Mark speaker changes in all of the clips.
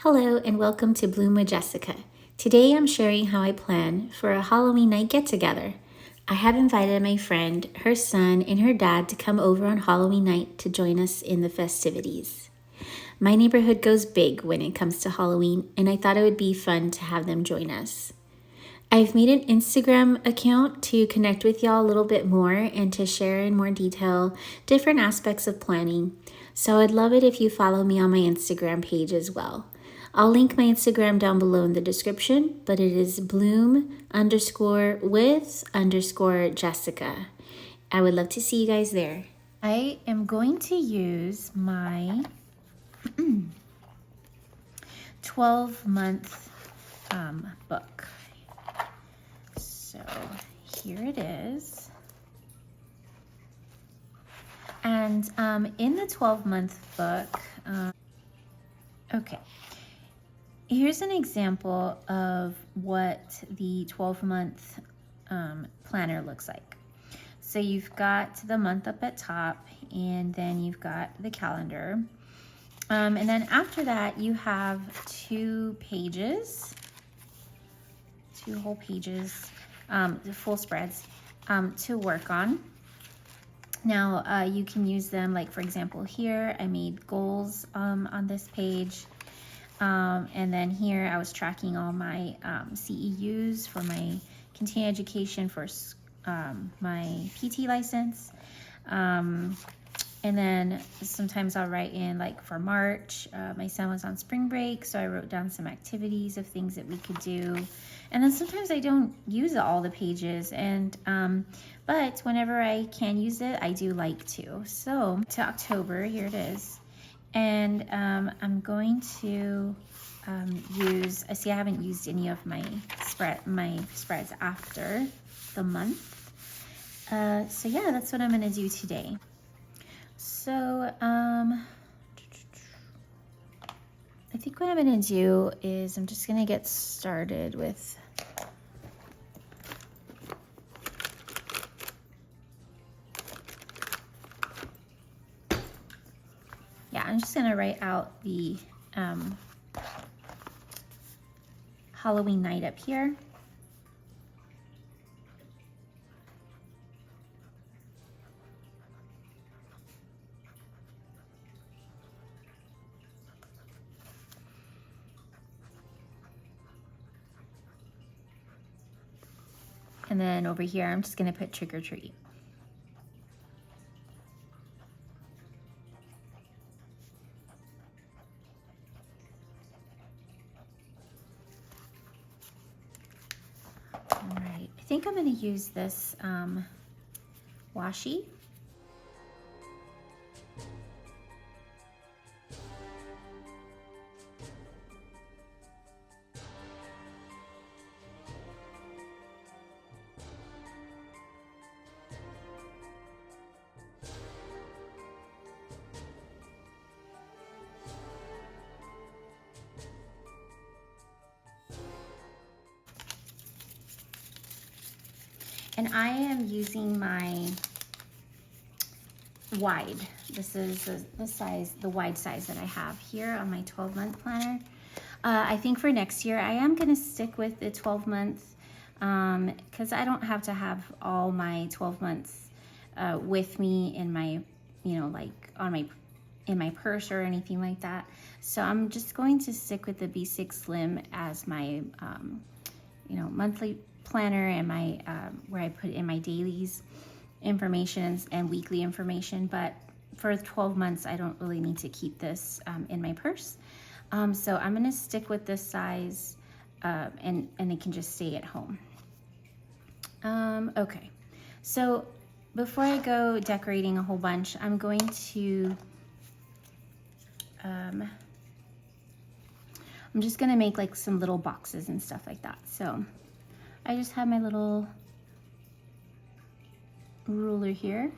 Speaker 1: Hello and welcome to Bloom with Jessica. Today I'm sharing how I plan for a Halloween night get-together. I have invited my friend, her son, and her dad to come over on Halloween night to join us in the festivities. My neighborhood goes big when it comes to Halloween, and I thought it would be fun to have them join us. I've made an Instagram account to connect with y'all a little bit more and to share in more detail different aspects of planning. So I'd love it if you follow me on my Instagram page as well. I'll link my Instagram down below in the description, but it is bloom_with_Jessica. I would love to see you guys there. I am going to use my 12-month book. So here it is. And in the 12-month book, okay, here's an example of what the 12-month planner looks like. So you've got the month up at top, and then you've got the calendar. And then after that, you have two whole pages, the full spreads to work on. Now, you can use them, like for example here, I made goals on this page. And then here I was tracking all my CEUs for my continuing education for my PT license. And then sometimes I'll write in, like for March, my son was on spring break, so I wrote down some activities of things that we could do. And then sometimes I don't use all the pages, and but whenever I can use it, I do like to. So to October, here it is. And I'm going to use, see, I haven't used any of my spreads after the month. So yeah, that's what I'm gonna do today. So I think what I'm gonna do is I'm just gonna get started with I'm just gonna write out the Halloween night up here. And then over here, I'm just gonna put trick or treat. All right, I think I'm gonna use this washi. And I am using my wide. This is the wide size that I have here on my 12-month planner. I think for next year, I am gonna stick with the 12-month because I don't have to have all my 12 months with me in my, like in my purse or anything like that. So I'm just going to stick with the B6 Slim as my, monthly planner and my where I put in my dailies information and weekly information. But for 12 months, I don't really need to keep this in my purse. So I'm gonna stick with this size and it can just stay at home. Okay, so before I go decorating a whole bunch, I'm going to I'm just gonna make like some little boxes and stuff like that. So I just have my little ruler here.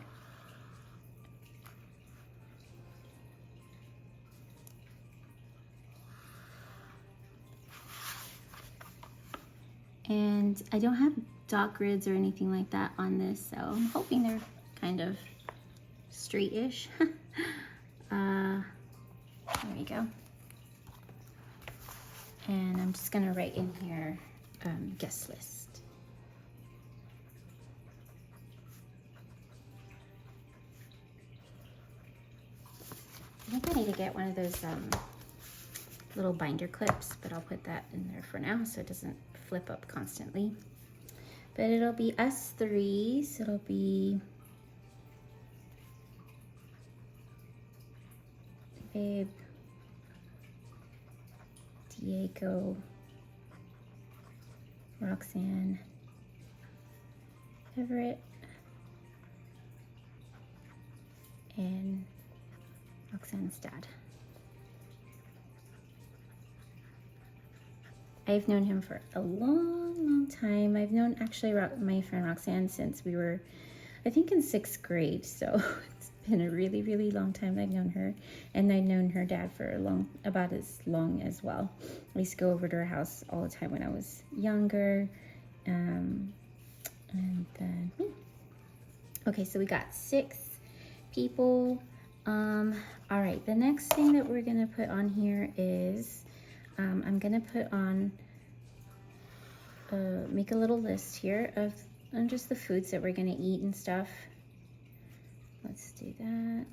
Speaker 1: And I don't have dot grids or anything like that on this, so I'm hoping they're kind of straight-ish. There we go. And I'm just gonna write in here guest list. I think I need to get one of those little binder clips, but I'll put that in there for now so it doesn't flip up constantly. But it'll be us three, so it'll be Babe, Diego, Roxanne, Everett, and Roxanne's dad. I've known him for a long time. I've known actually my friend Roxanne since we were, I think, in 6th grade. So it's been a really long time I've known her. And I've known her dad for about as long as well. I used to go over to her house all the time when I was younger. And then, okay, so we got 6 people. All right, the next thing that we're gonna put on here is, I'm gonna put on, make a little list here of just the foods that we're gonna eat and stuff. Let's do that.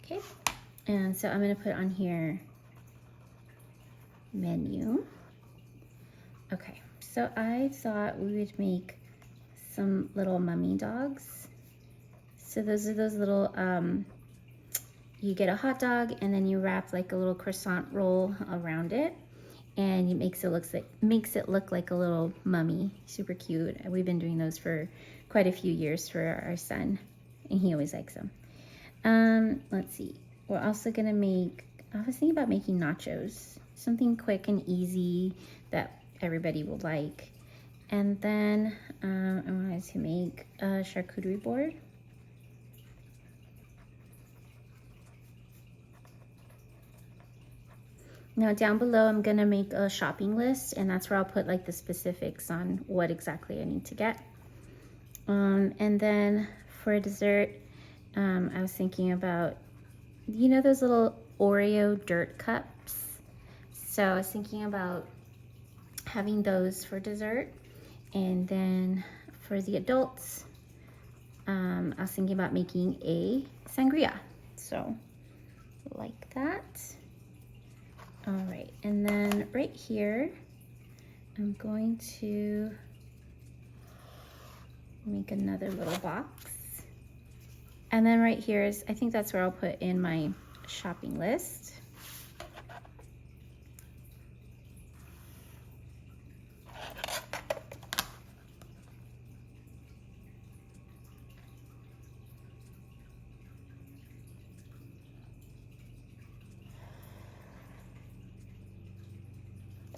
Speaker 1: Okay, and so I'm gonna put on here menu. Okay, so I thought we would make some little mummy dogs. So those are those little, you get a hot dog and then you wrap like a little croissant roll around it, and it makes it look like a little mummy. Super cute. We've been doing those for quite a few years for our son, and he always likes them. Let's see. We're also gonna make, I was thinking about making nachos, something quick and easy that everybody will like. And then I wanted to make a charcuterie board. Now down below, I'm gonna make a shopping list, and that's where I'll put like the specifics on what exactly I need to get. And then for dessert, I was thinking about, you know, those little Oreo dirt cups. So I was thinking about having those for dessert. And then for the adults, I was thinking about making a sangria. So like that. All right, and then right here, I'm going to make another little box. And then right here is, I think that's where I'll put in my shopping list.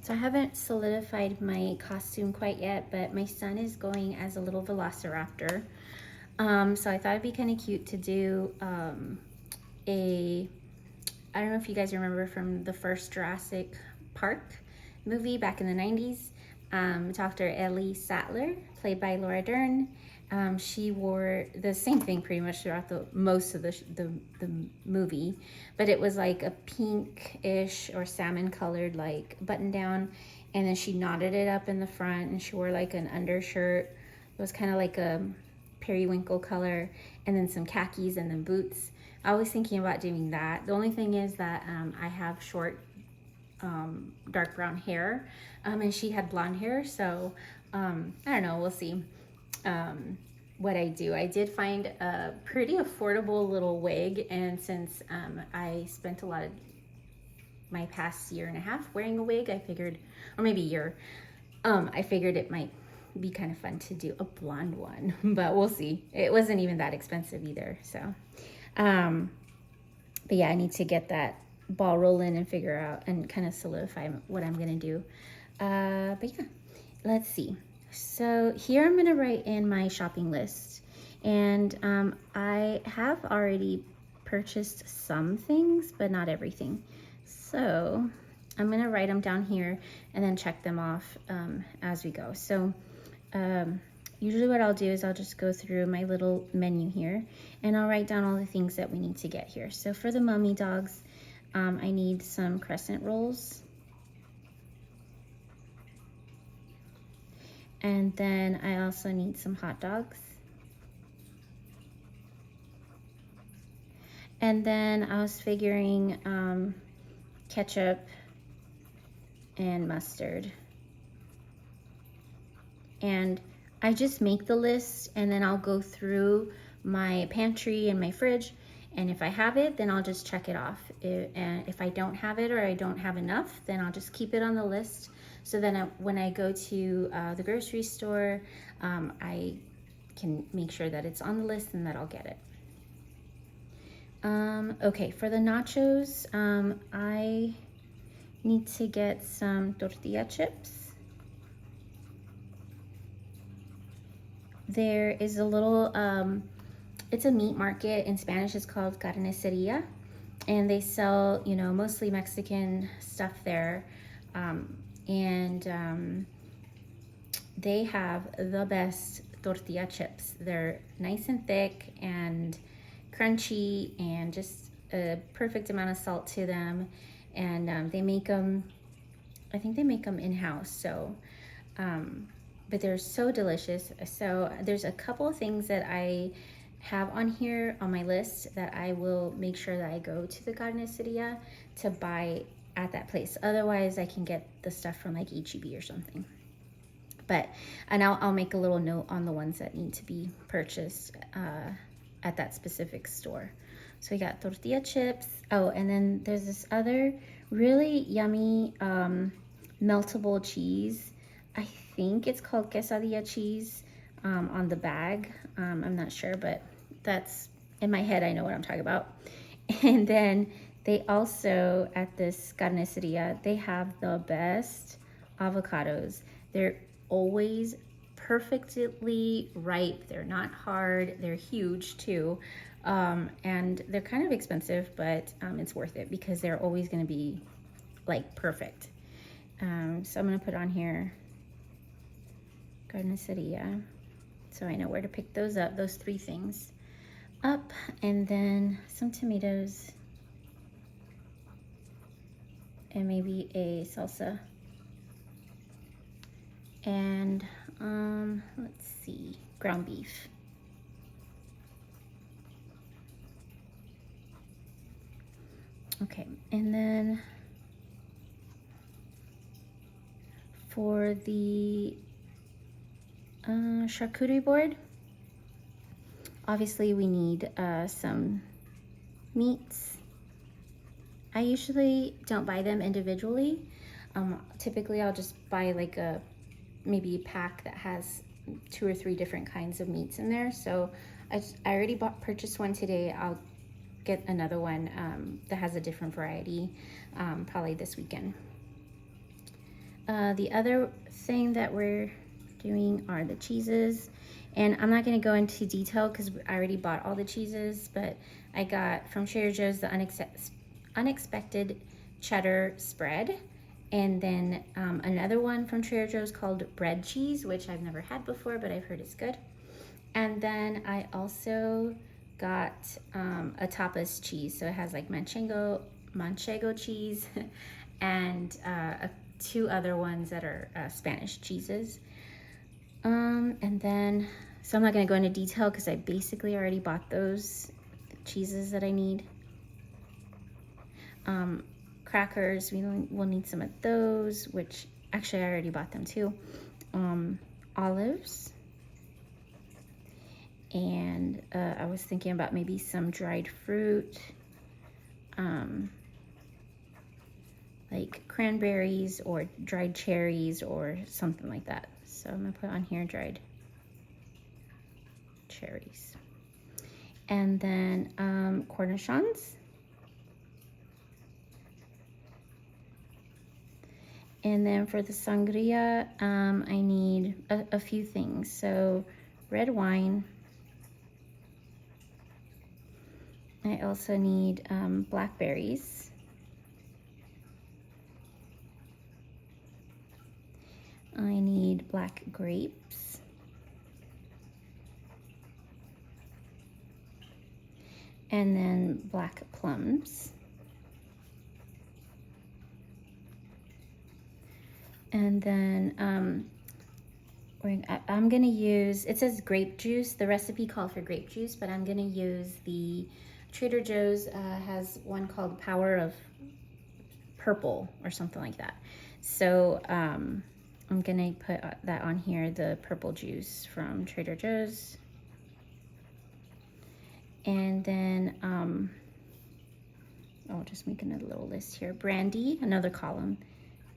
Speaker 1: So I haven't solidified my costume quite yet, but my son is going as a little velociraptor. So I thought it'd be kind of cute to do I don't know if you guys remember from the first Jurassic Park movie back in the 90s. Dr. Ellie Sattler, played by Laura Dern, she wore the same thing pretty much throughout most of the movie, but it was like a pinkish or salmon colored like button down, and then she knotted it up in the front, and she wore like an undershirt. It was kind of like a periwinkle color, and then some khakis and then boots. I was thinking about doing that. The only thing is that I have short dark brown hair, and she had blonde hair, so I don't know, we'll see what I do. I did find a pretty affordable little wig, and since I spent a lot of my past year and a half wearing a wig, I figured, or maybe a year, I figured it might be kind of fun to do a blonde one, but we'll see. It wasn't even that expensive either, so but yeah, I need to get that ball rolling and figure out and kind of solidify what I'm gonna do. But yeah, let's see. So here I'm gonna write in my shopping list, and I have already purchased some things, but not everything. So I'm gonna write them down here and then check them off as we go. So usually what I'll do is I'll just go through my little menu here and I'll write down all the things that we need to get here. So for the mummy dogs, I need some crescent rolls. And then I also need some hot dogs. And then I was figuring ketchup and mustard. And I just make the list and then I'll go through my pantry and my fridge, and if I have it, then I'll just check it off. And if I don't have it or I don't have enough, then I'll just keep it on the list. So then when I go to the grocery store, I can make sure that it's on the list and that I'll get it. Okay, for the nachos, I need to get some tortilla chips. There is a little, it's a meat market. In Spanish, it's called carniceria. And they sell, you know, mostly Mexican stuff there. They have the best tortilla chips. They're nice and thick and crunchy and just a perfect amount of salt to them. And they make them, I think they make them in-house. So, but they're so delicious. So there's a couple of things that I have on here on my list that I will make sure that I go to the carniceria to buy at that place. Otherwise, I can get the stuff from like H-E-B or something. And I'll make a little note on the ones that need to be purchased at that specific store. So we got tortilla chips. Oh, and then there's this other really yummy meltable cheese. I think it's called quesadilla cheese on the bag. I'm not sure, but that's in my head. I know what I'm talking about. And then they also, at this carniceria, they have the best avocados. They're always perfectly ripe. They're not hard. They're huge too. And they're kind of expensive, but it's worth it because they're always going to be like perfect. So I'm going to put on here carniceria, so I know where to pick those up, those three things up. And then some tomatoes and maybe a salsa. And let's see, ground beef. Okay, and then for the charcuterie board, obviously we need some meats. I usually don't buy them individually. Typically I'll just buy like maybe a pack that has 2 or 3 different kinds of meats in there. So I already purchased one today. I'll get another one that has a different variety probably this weekend. The other thing that we're doing are the cheeses, and I'm not going to go into detail because I already bought all the cheeses, but I got from Trader Joe's the unexpected cheddar spread, and then another one from Trader Joe's called bread cheese, which I've never had before, but I've heard it's good. And then I also got a tapas cheese, so it has like manchego cheese and 2 other ones that are Spanish cheeses. And then, so I'm not going to go into detail because I basically already bought those cheeses that I need. Crackers, we'll need some of those, which actually I already bought them too. Olives. And I was thinking about maybe some dried fruit, like cranberries or dried cherries or something like that. So I'm gonna put on here dried cherries. And then cornichons. And then for the sangria, I need a few things. So red wine. I also need blackberries. I need black grapes. and then black plums. And then I'm gonna use, it says grape juice. The recipe called for grape juice, but I'm gonna use the Trader Joe's has one called Power of Purple or something like that. So I'm gonna put that on here, the purple juice from Trader Joe's. And then, oh, just making a little list here. Brandy, another column.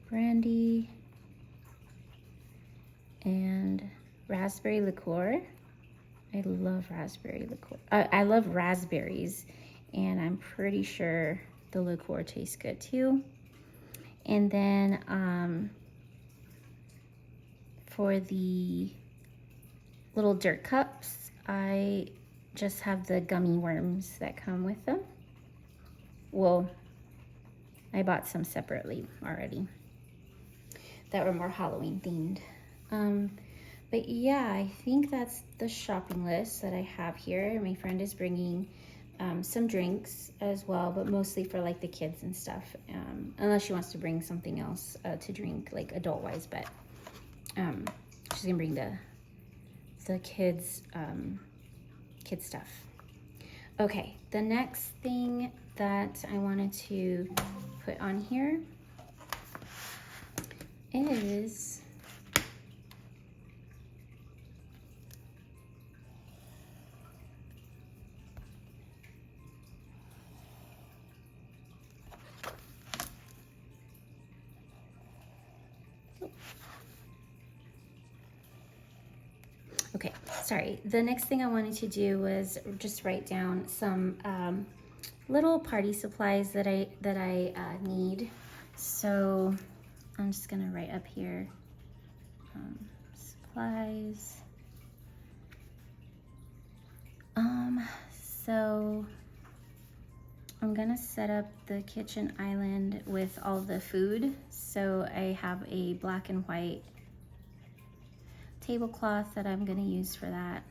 Speaker 1: Brandy and raspberry liqueur. I love raspberry liqueur. I love raspberries, and I'm pretty sure the liqueur tastes good too. And then for the little dirt cups, I just have the gummy worms that come with them. Well, I bought some separately already that were more Halloween themed. But yeah, I think that's the shopping list that I have here. My friend is bringing some drinks as well, but mostly for like the kids and stuff. Unless she wants to bring something else to drink, like adult-wise, but she's gonna bring the kids stuff. Okay, the next thing that I wanted to put on here is okay, sorry. The next thing I wanted to do was just write down some little party supplies that I need. So I'm just gonna write up here supplies. So I'm gonna set up the kitchen island with all the food. So I have a black and white tablecloth that I'm gonna use for that.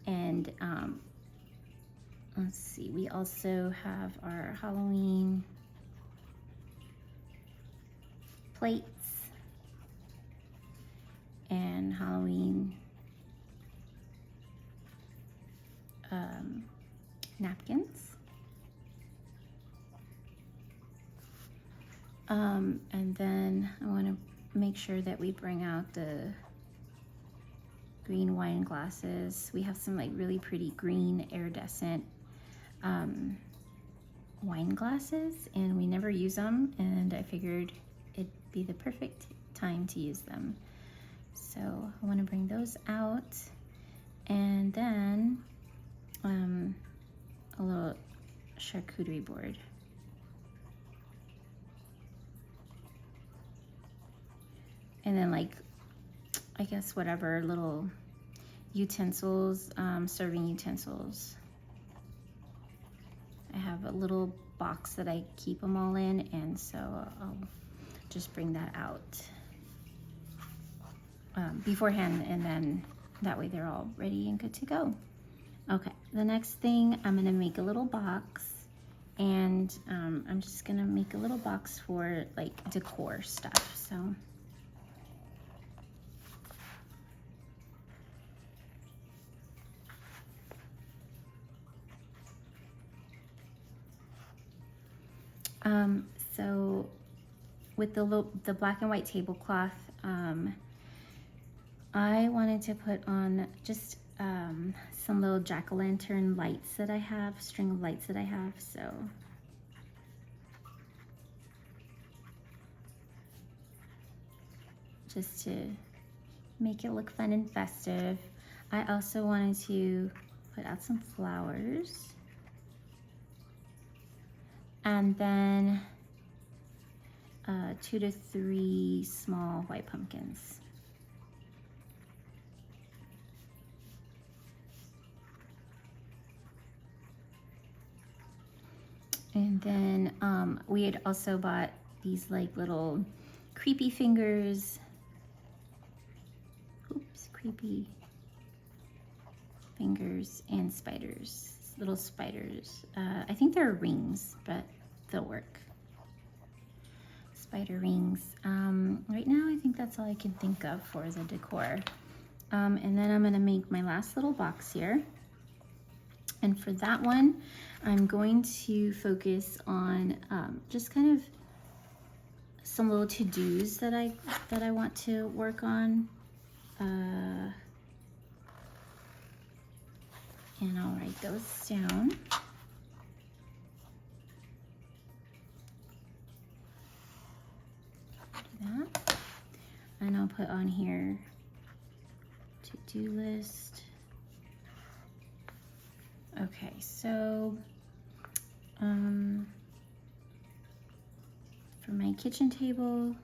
Speaker 1: And let's see, we also have our Halloween plates and Halloween napkins. And then I want to make sure that we bring out the green wine glasses. We have some like really pretty green iridescent wine glasses, and we never use them, and I figured it'd be the perfect time to use them. So I want to bring those out, and then a little charcuterie board. And then like, I guess whatever little utensils, serving utensils. I have a little box that I keep them all in, and so I'll just bring that out beforehand, and then that way they're all ready and good to go. Okay, the next thing, I'm gonna make a little box, and I'm just gonna make a little box for like decor stuff. So so with the black and white tablecloth, I wanted to put on just some little jack-o'-lantern lights that I have, string of lights that I have. So just to make it look fun and festive. I also wanted to put out some flowers. And then 2 to 3 small white pumpkins. And then we had also bought these like little creepy fingers. Oops, creepy fingers and spiders. little spiders. I think they're rings, but they'll work. Spider rings. Right now, I think that's all I can think of for the decor. And then I'm gonna make my last little box here. And for that one, I'm going to focus on just kind of some little to-dos that I want to work on. And I'll write those down. Do that. And I'll put on here to-do list. Okay, so for my kitchen table,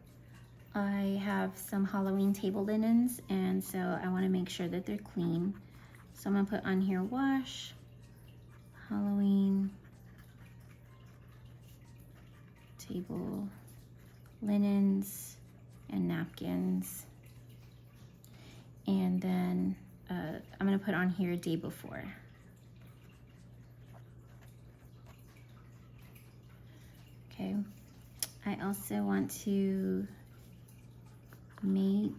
Speaker 1: I have some Halloween table linens, and so I want to make sure that they're clean. So I'm gonna put on here wash, Halloween table linens and napkins. And then I'm gonna put on here day before. Okay, I also want to make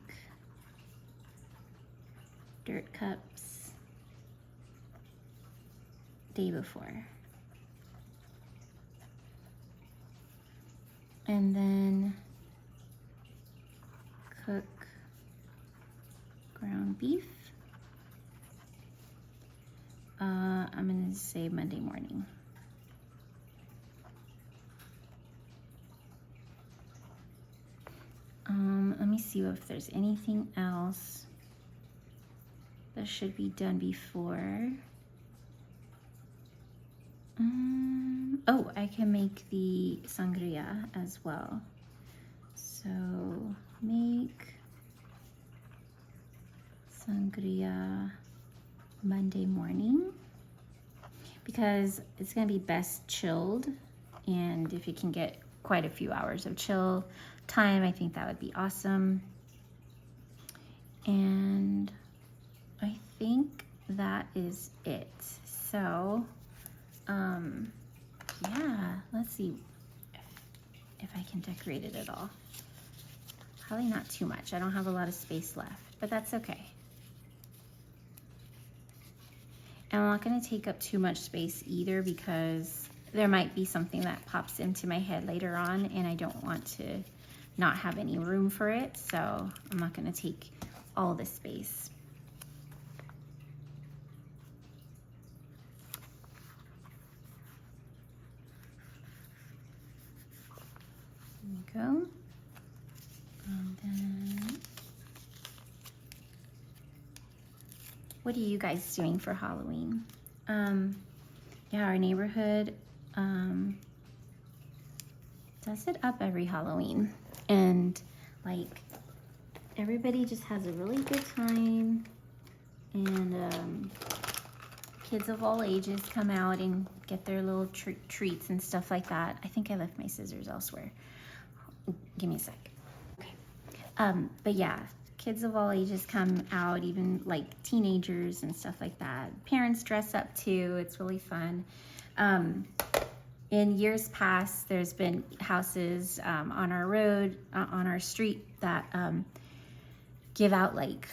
Speaker 1: dirt cups day before. And then cook ground beef. I'm gonna say Monday morning. Let me see if there's anything else that should be done before. Oh, I can make the sangria as well. So make sangria Monday morning because it's gonna be best chilled, and if you can get quite a few hours of chill time, I think that would be awesome. And I think that is it. So yeah, let's see if I can decorate it at all. Probably not too much. I don't have a lot of space left, but that's okay. And I'm not going to take up too much space either because there might be something that pops into my head later on and I don't want to not have any room for it, so I'm not going to take all the space. There we go. And then, what are you guys doing for Halloween? Yeah, our neighborhood does it up every Halloween, and like everybody just has a really good time, and kids of all ages come out and get their little treats and stuff like that. I think I left my scissors elsewhere. Give me a sec. Okay. But yeah, kids of all ages come out, even like teenagers and stuff like that. Parents dress up too. It's really fun. In years past, there's been houses on our road, on our street that give out like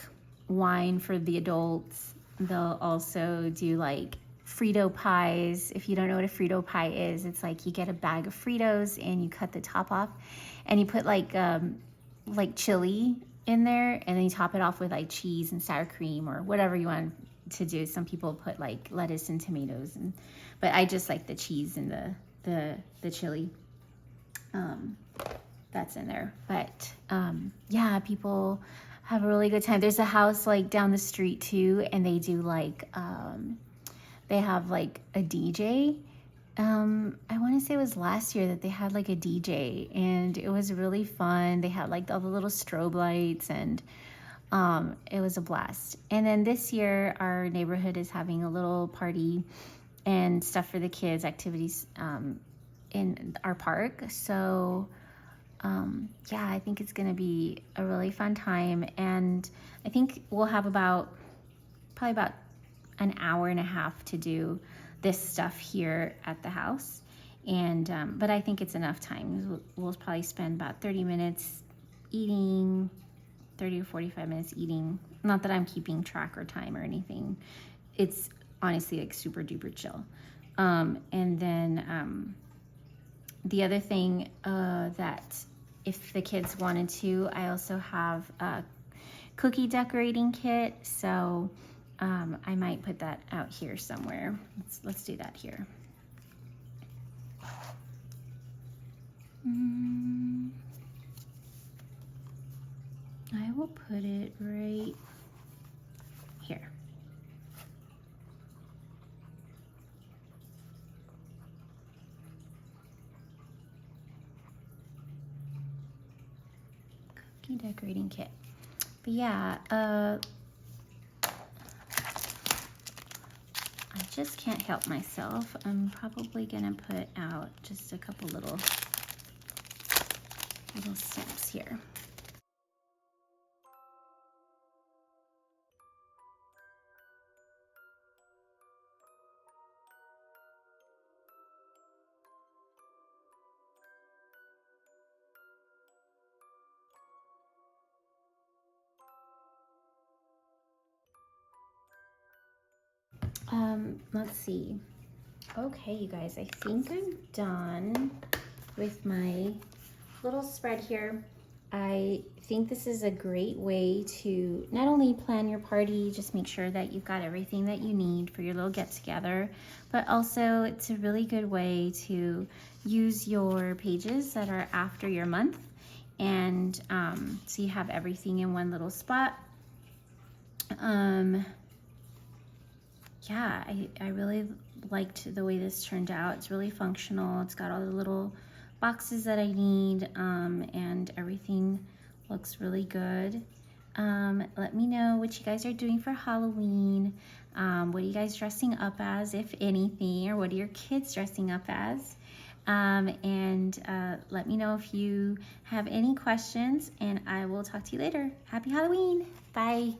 Speaker 1: wine for the adults. They'll also do like Frito pies. If you don't know what a Frito pie is, it's like you get a bag of Fritos and you cut the top off and you put like chili in there, and then you top it off with like cheese and sour cream or whatever you want to do. Some people put like lettuce and tomatoes, but I just like the cheese and the chili that's in there. But yeah, people have a really good time. There's a house like down the street too, and they do like they have like a DJ. I want to say it was last year that they had like a DJ, and it was really fun. They had like all the little strobe lights, and it was a blast. And then this year our neighborhood is having a little party and stuff for the kids, activities in our park. So yeah, I think it's gonna be a really fun time, and I think we'll have probably about an hour and a half to do this stuff here at the house. And but I think it's enough time. We'll probably spend about 30 minutes eating, 30 or 45 minutes eating. Not that I'm keeping track or time or anything. It's honestly like super duper chill. And then the other thing that if the kids wanted to, I also have a cookie decorating kit. So I might put that out here somewhere. Let's do that here. I will put it right here. Cookie decorating kit. But yeah, I just can't help myself. I'm probably gonna put out just a couple little stamps here. Let's see. Okay, you guys, I think I'm done with my little spread here. I think this is a great way to not only plan your party, just make sure that you've got everything that you need for your little get-together, but also it's a really good way to use your pages that are after your month. And so you have everything in one little spot. Yeah, I really liked the way this turned out. It's really functional. It's got all the little boxes that I need, and everything looks really good. Let me know what you guys are doing for Halloween. What are you guys dressing up as, if anything, or what are your kids dressing up as? And let me know if you have any questions, and I will talk to you later. Happy Halloween. Bye.